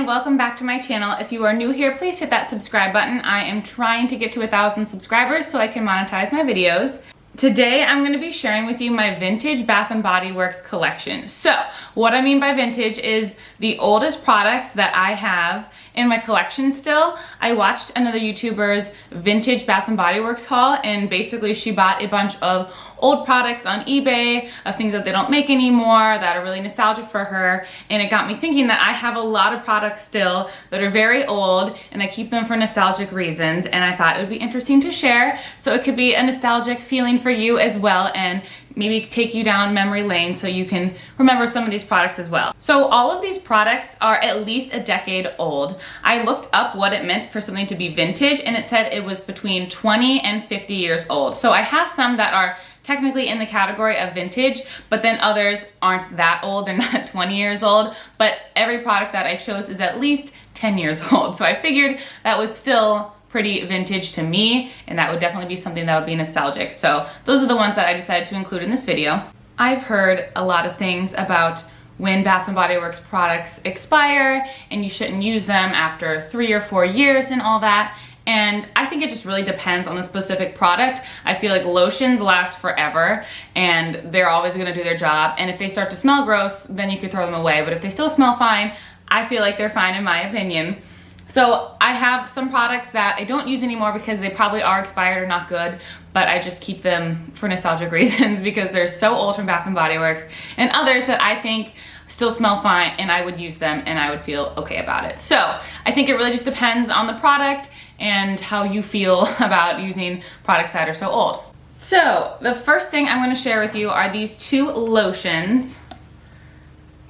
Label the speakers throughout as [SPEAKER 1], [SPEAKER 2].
[SPEAKER 1] and welcome back to my channel. If you are new here, please hit that subscribe button. I am trying to get to 1,000 subscribers so I can monetize my videos. Today, I'm going to be sharing with you my vintage Bath & Body Works collection. So, what I mean by vintage is the oldest products that I have in my collection still. I watched another YouTuber's vintage Bath & Body Works haul, and basically she bought a bunch of old products on eBay of things that they don't make anymore that are really nostalgic for her, and it got me thinking that I have a lot of products still that are very old and I keep them for nostalgic reasons, and I thought it would be interesting to share so it could be a nostalgic feeling for you as well and maybe take you down memory lane so you can remember some of these products as well. So all of these products are at least a decade old. I looked up what it meant for something to be vintage and it said it was between 20 and 50 years old. So I have some that are technically in the category of vintage, but then others aren't that old. They're not 20 years old, but every product that I chose is at least 10 years old. So I figured that was still pretty vintage to me, and that would definitely be something that would be nostalgic. So those are the ones that I decided to include in this video. I've heard a lot of things about when Bath & Body Works products expire and you shouldn't use them after 3 or 4 years and all that. And I think it just really depends on the specific product. I feel like lotions last forever and they're always gonna do their job. And if they start to smell gross, then you could throw them away. But if they still smell fine, I feel like they're fine in my opinion. So I have some products that I don't use anymore because they probably are expired or not good, but I just keep them for nostalgic reasons because they're so old from Bath & Body Works, and others that I think still smell fine and I would use them and I would feel okay about it. So I think it really just depends on the product and how you feel about using products that are so old. So the first thing I'm going to share with you are these two lotions.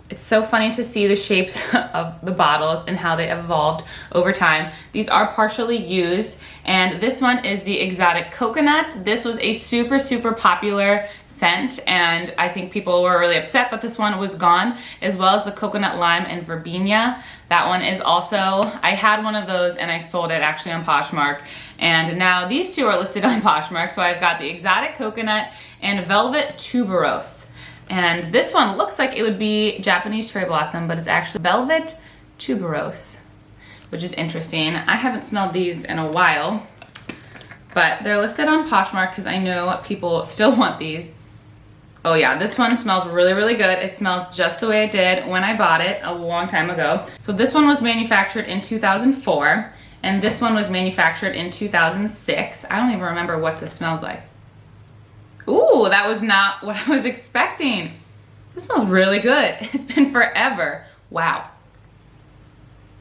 [SPEAKER 1] It's so funny to see the shapes of the bottles and how they evolved over time. These are partially used, and this one is the Exotic Coconut. This was a super popular scent, and I think people were really upset that this one was gone, as well as the Coconut Lime and Verbena. That one is also, I had one of those and I sold it actually on Poshmark, and now these two are listed on Poshmark. So I've got the Exotic Coconut and Velvet Tuberose. And this one looks like it would be Japanese cherry blossom, but it's actually Velvet Tuberose, which is interesting. I haven't smelled these in a while, but they're listed on Poshmark because I know people still want these. Oh yeah, this one smells really good. It smells just the way it did when I bought it a long time ago. So this one was manufactured in 2004, and this one was manufactured in 2006. I don't even remember what this smells like. Ooh, that was not what I was expecting. This smells really good. It's been forever. Wow.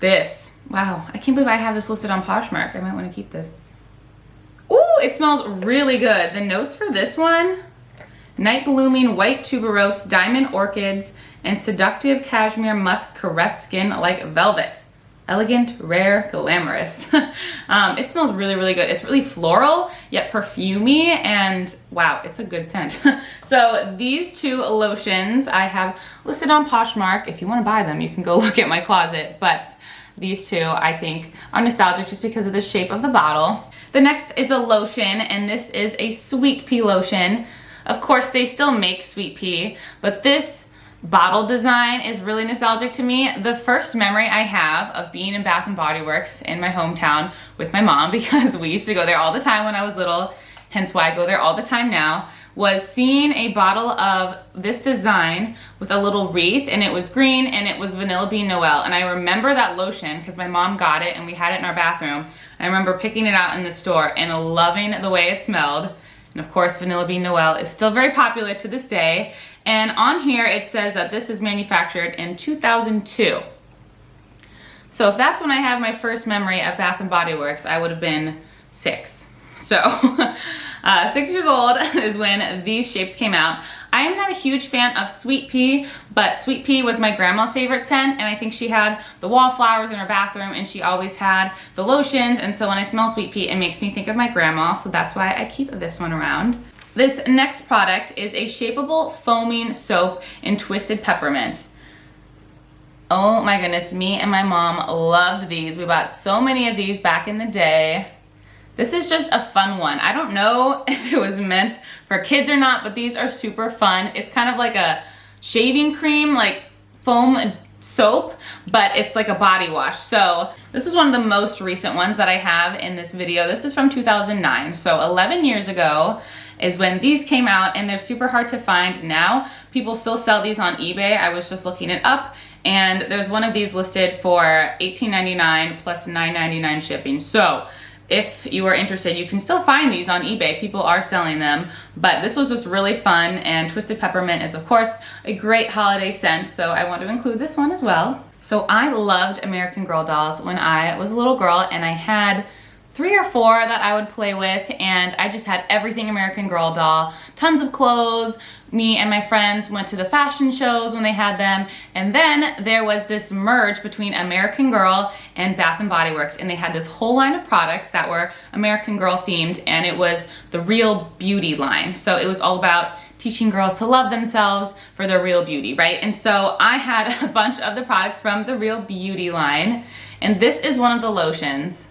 [SPEAKER 1] Wow, I can't believe I have this listed on Poshmark. I might want to keep this. Ooh, it smells really good. The notes for this one: night blooming white tuberose, diamond orchids, and seductive cashmere musk caress skin like velvet. Elegant, rare, glamorous. It smells really good. It's really floral, yet perfumey, and wow, it's a good scent. So these two lotions I have listed on Poshmark. If you want to buy them, you can go look at my closet, but these two I think are nostalgic just because of the shape of the bottle. The next is a lotion, and this is a Sweet Pea lotion. Of course, they still make Sweet Pea, but this bottle design is really nostalgic to me. The first memory I have of being in Bath & Body Works in my hometown with my mom, because we used to go there all the time when I was little, hence why I go there all the time now, was seeing a bottle of this design with a little wreath, and it was green and it was Vanilla Bean Noel. And I remember that lotion because my mom got it and we had it in our bathroom. I remember picking it out in the store and loving the way it smelled. And of course, Vanilla Bean Noel is still very popular to this day. And on here it says that this is manufactured in 2002. So if that's when I have my first memory of Bath & Body Works, I would have been 6. So 6 years old is when these shapes came out. I am not a huge fan of Sweet Pea, but Sweet Pea was my grandma's favorite scent, and I think she had the wallflowers in her bathroom and she always had the lotions, and so when I smell Sweet Pea it makes me think of my grandma, so that's why I keep this one around. This next product is a shapeable foaming soap in Twisted Peppermint. Oh my goodness, me and my mom loved these. We bought so many of these back in the day. This is just a fun one. I don't know if it was meant for kids or not, but these are super fun. It's kind of like a shaving cream, like foam soap, but it's like a body wash. So this is one of the most recent ones that I have in this video. This is from 2009, so 11 years ago is when these came out, and they're super hard to find now. People still sell these on eBay. I was just looking it up, and there's one of these listed for $18.99 plus $9.99 shipping. So if you are interested, you can still find these on eBay. People are selling them, but this was just really fun, and Twisted Peppermint is of course a great holiday scent, so I want to include this one as well. So I loved American Girl dolls when I was a little girl, and I had 3 or 4 that I would play with, and I just had everything American Girl doll, tons of clothes. Me and my friends went to the fashion shows when they had them, and then there was this merge between American Girl and Bath and Body Works, and they had this whole line of products that were American Girl themed, and it was the Real Beauty line. So it was all about teaching girls to love themselves for their real beauty, right? And so I had a bunch of the products from the Real Beauty line, and this is one of the lotions.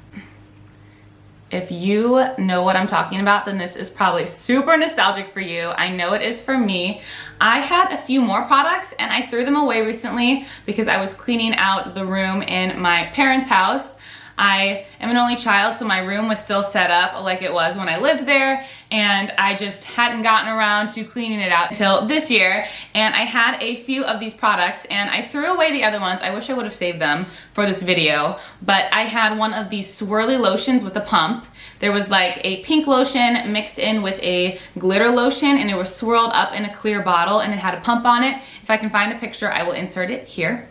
[SPEAKER 1] If you know what I'm talking about, then this is probably super nostalgic for you. I know it is for me. I had a few more products, and I threw them away recently because I was cleaning out the room in my parents' house. I am an only child, so my room was still set up like it was when I lived there, and I just hadn't gotten around to cleaning it out until this year. And I had a few of these products, and I threw away the other ones. I wish I would have saved them for this video, but I had one of these swirly lotions with a pump. There was like a pink lotion mixed in with a glitter lotion, and it was swirled up in a clear bottle, and it had a pump on it. If I can find a picture, I will insert it here.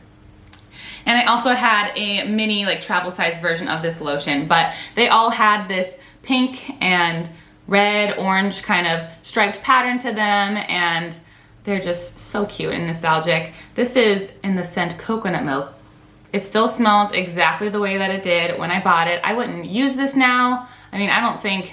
[SPEAKER 1] And I also had a mini like travel size version of this lotion, but they all had this pink and red, orange kind of striped pattern to them, and they're just so cute and nostalgic. This is in the scent coconut milk. It still smells exactly the way that it did when I bought it. I wouldn't use this now. I mean, I don't think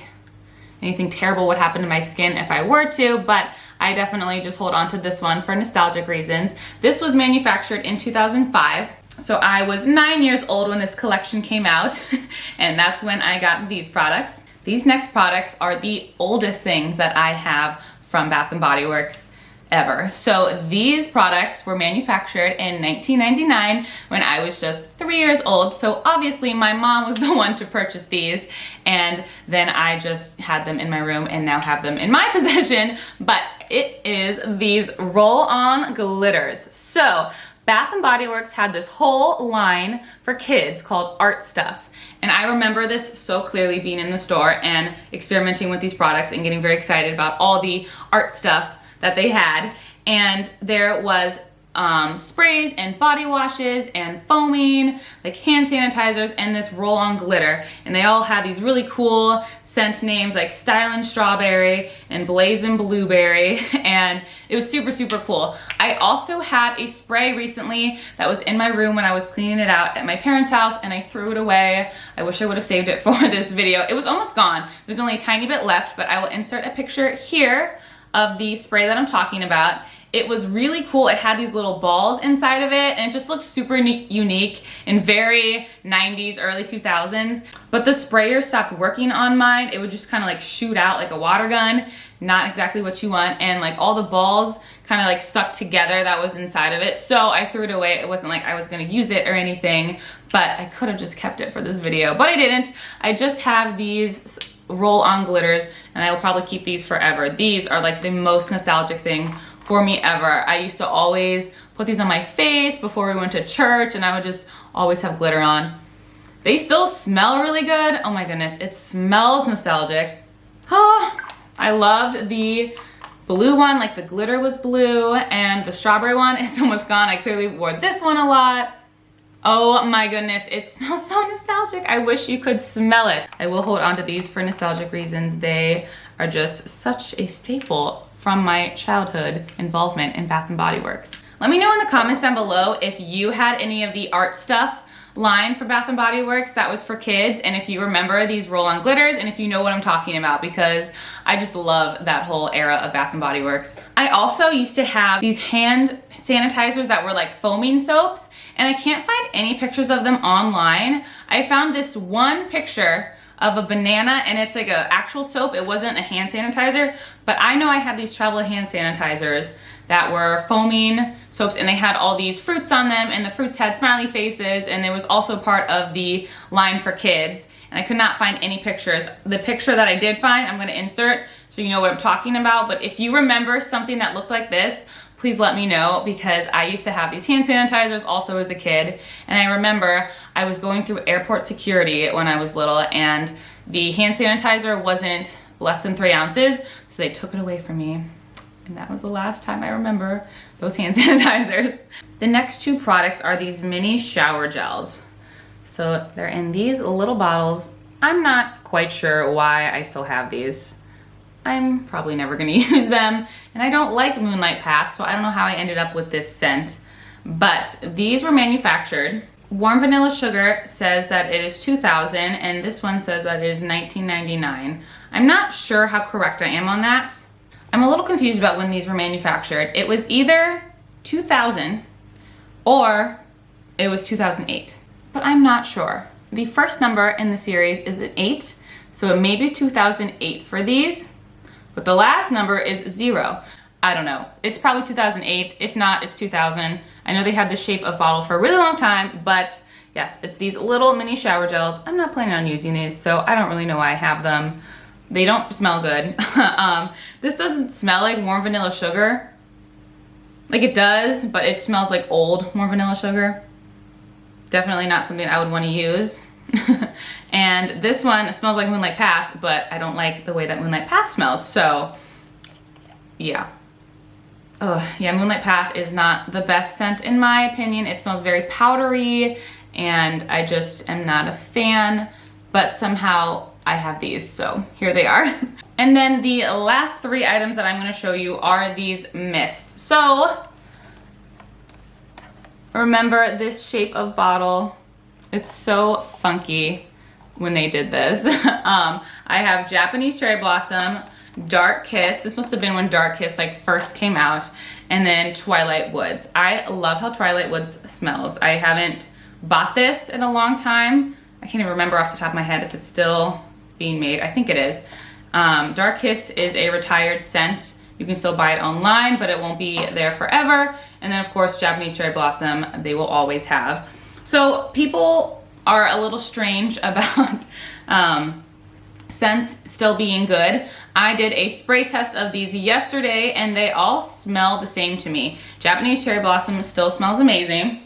[SPEAKER 1] anything terrible would happen to my skin if I were to, but I definitely just hold on to this one for nostalgic reasons. This was manufactured in 2005. So I was 9 years old when this collection came out, and that's when I got these products. These next products are the oldest things that I have from Bath and Body Works ever. So these products were manufactured in 1999 when I was just 3 years old. So obviously my mom was the one to purchase these, and then I just had them in my room and now have them in my possession. But it is these roll-on glitters. So Bath and Body Works had this whole line for kids called Art Stuff. And I remember this so clearly, being in the store and experimenting with these products and getting very excited about all the art stuff that they had. And there was sprays and body washes and foaming, like hand sanitizers, and this roll-on glitter. And they all had these really cool scent names like Stylin' Strawberry and Blazin' Blueberry, and it was super, super cool. I also had a spray recently that was in my room when I was cleaning it out at my parents' house, and I threw it away. I wish I would have saved it for this video. It was almost gone. There's only a tiny bit left, but I will insert a picture here of the spray that I'm talking about. It was really cool. It had these little balls inside of it, and it just looked super unique and very 90s, early 2000s. But the sprayer stopped working on mine. It would just kind of like shoot out like a water gun. Not exactly what you want. And like all the balls kind of like stuck together that was inside of it. So I threw it away. It wasn't like I was going to use it or anything, but I could have just kept it for this video, but I didn't. I just have these roll-on glitters, and I will probably keep these forever. These are like the most nostalgic thing for me ever. I used to always put these on my face before we went to church, and I would just always have glitter on. They still smell really good. Oh my goodness, it smells nostalgic. Oh, I loved the blue one, like the glitter was blue, and the strawberry one is almost gone. I clearly wore this one a lot. Oh my goodness, it smells so nostalgic. I wish you could smell it. I will hold on to these for nostalgic reasons. They are just such a staple from my childhood involvement in Bath and Body Works. Let me know in the comments down below if you had any of the art stuff line for Bath and Body Works that was for kids, and if you remember these roll-on glitters, and if you know what I'm talking about, because I just love that whole era of Bath and Body Works. I also used to have these hand sanitizers that were like foaming soaps, and I can't find any pictures of them online. I found this one picture of a banana, and it's like a actual soap. It wasn't a hand sanitizer, but I know I had these travel hand sanitizers that were foaming soaps, and they had all these fruits on them, and the fruits had smiley faces, and it was also part of the line for kids, and I could not find any pictures. The picture that I did find, I'm gonna insert so you know what I'm talking about, but if you remember something that looked like this, please let me know, because I used to have these hand sanitizers also as a kid, and I remember I was going through airport security when I was little, and the hand sanitizer wasn't less than 3 ounces, so they took it away from me. And that was the last time I remember those hand sanitizers. The next 2 products are these mini shower gels. So they're in these little bottles. I'm not quite sure why I still have these. I'm probably never gonna use them, and I don't like Moonlight Path, so I don't know how I ended up with this scent. But these were manufactured. Warm Vanilla Sugar says that it is 2000, and this one says that it is 1999. I'm not sure how correct I am on that. I'm a little confused about when these were manufactured. It was either 2000 or it was 2008, but I'm not sure. The first number in the series is an 8, so it may be 2008 for these, but the last number is 0. I don't know. It's probably 2008. If not, it's 2000. I know they had the shape of bottle for a really long time, but yes, it's these little mini shower gels. I'm not planning on using these, so I don't really know why I have them. They don't smell good. This doesn't smell like warm vanilla sugar. Like it does, but it smells like old warm vanilla sugar. Definitely not something I would want to use. And this one smells like Moonlight Path, but I don't like the way that Moonlight Path smells, so yeah. Oh, yeah, Moonlight Path is not the best scent in my opinion. It smells very powdery, and I just am not a fan, but somehow I have these, so here they are. And then the last 3 items that I'm gonna show you are these mists. So, remember this shape of bottle? It's so funky when they did this. I have Japanese Cherry Blossom, Dark Kiss. This must have been when Dark Kiss like first came out, and then Twilight Woods. I love how Twilight Woods smells. I haven't bought this in a long time. I can't even remember off the top of my head if it's still being made. I think it is. Dark Kiss is a retired scent. You can still buy it online, but it won't be there forever. And then of course, Japanese Cherry Blossom, they will always have. So people are a little strange about scents still being good. I did a spray test of these yesterday, and they all smell the same to me. Japanese Cherry Blossom still smells amazing.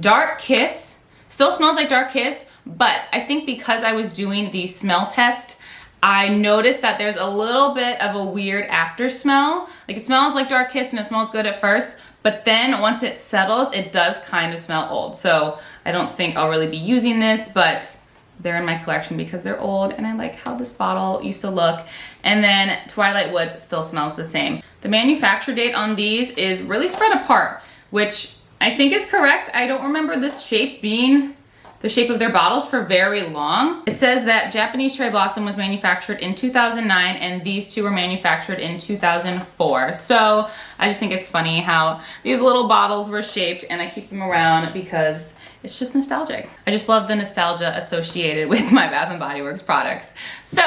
[SPEAKER 1] Dark Kiss still smells like Dark Kiss, but I think because I was doing the smell test, I noticed that there's a little bit of a weird after smell. Like it smells like Dark Kiss and it smells good at first, but then once it settles, it does kind of smell old. So I don't think I'll really be using this, but they're in my collection because they're old and I like how this bottle used to look. And then Twilight Woods still smells the same. The manufacture date on these is really spread apart, which I think is correct. I don't remember this shape being the shape of their bottles for very long. It says that Japanese Cherry Blossom was manufactured in 2009 and these 2 were manufactured in 2004. So I just think it's funny how these little bottles were shaped, and I keep them around because it's just nostalgic. I just love the nostalgia associated with my Bath & Body Works products. So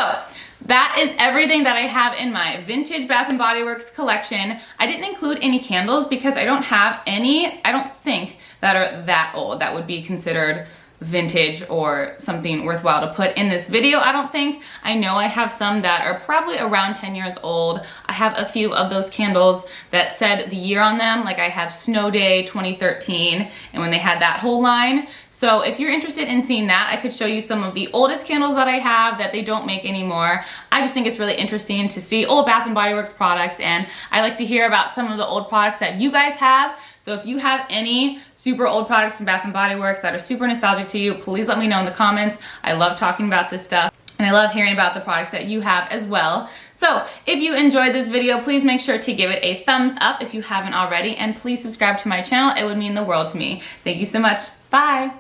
[SPEAKER 1] that is everything that I have in my vintage Bath & Body Works collection. I didn't include any candles because I don't have any, I don't think, that are that old that would be considered vintage or something worthwhile to put in this video. I don't think. I know I have some that are probably around 10 years old. I have a few of those candles that said the year on them, like I have Snow Day 2013 and when they had that whole line. So if you're interested in seeing that, I could show you some of the oldest candles that I have that they don't make anymore. I just think it's really interesting to see old Bath & Body Works products, and I like to hear about some of the old products that you guys have. So if you have any super old products from Bath & Body Works that are super nostalgic to you, please let me know in the comments. I love talking about this stuff, and I love hearing about the products that you have as well. So if you enjoyed this video, please make sure to give it a thumbs up if you haven't already, and please subscribe to my channel. It would mean the world to me. Thank you so much. Bye.